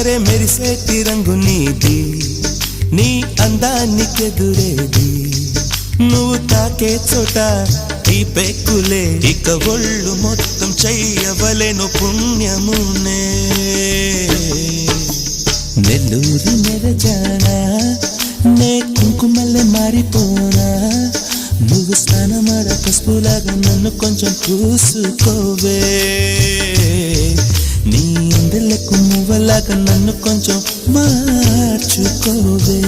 అరే మెరిసేటి రంగు నీది, నీ అందానికెదురేది, నువ్వు తాకే చోట ఈ పెక్కులే, ఇక ఒళ్ళు మొత్తం చెయ్యవలెను పుణ్యమునే. నెల్లూరి నెరజానా నే కుంకుమల్లె మారిపోనా, నువ్వు స్నానమాడ పసుపులాగా నన్ను కొంచెం పూసుకోవే, నీ అందలకు మువ్వలాగా నన్ను కొంచెం మార్చుకోవే.